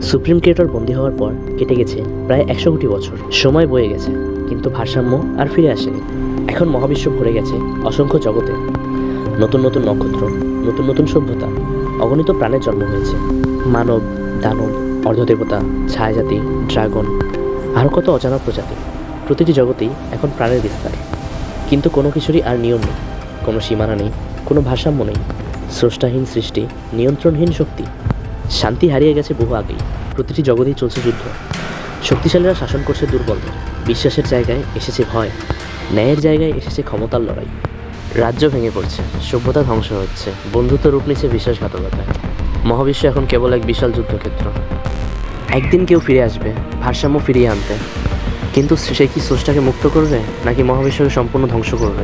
Supreme creator বন্দী হওয়ার পর কেটে গেছে প্রায় 100 কোটি বছর। সময় বয়ে গেছে, কিন্তু ভারসাম্য আর ফিরে আসেনি। এখন মহাবিশ্ব ভরে গেছে অসংখ্য জগতে। নতুন নতুন নক্ষত্র, নতুন নতুন সভ্যতা, অগণিত প্রাণের জন্ম হয়েছে। মানব, দানব, অর্ধদেবতা, ছায়াজাতি, ড্রাগন, আরও কত অজানা প্রজাতি। প্রতিটি জগতেই এখন প্রাণের বিস্তার। কিন্তু কোনো কিছুরই আর নিয়ম নেই, কোনো সীমানা নেই, কোনো ভারসাম্য নেই। স্রষ্টাহীন সৃষ্টি, নিয়ন্ত্রণহীন শক্তি। শান্তি হারিয়ে গেছে বহু আগেই। প্রতিটি জগতেই চলছে যুদ্ধ। শক্তিশালীরা শাসন করছে দুর্বলদের। বিশ্বাসের জায়গায় এসেছে ভয়, ন্যায়ের জায়গায় এসেছে ক্ষমতার লড়াই। রাজ্য ভেঙে পড়ছে, সভ্যতা ধ্বংস হচ্ছে, বন্ধুত্ব রূপ নিচ্ছে বিশ্বাসঘাতকতায়। মহাবিশ্ব এখন কেবল এক বিশাল যুদ্ধক্ষেত্র। একদিন কেউ ফিরে আসবে ভারসাম্য ফিরিয়ে আনতে, কিন্তু সে কি স্রষ্টাকে মুক্ত করবে নাকি মহাবিশ্বকে সম্পূর্ণ ধ্বংস করবে?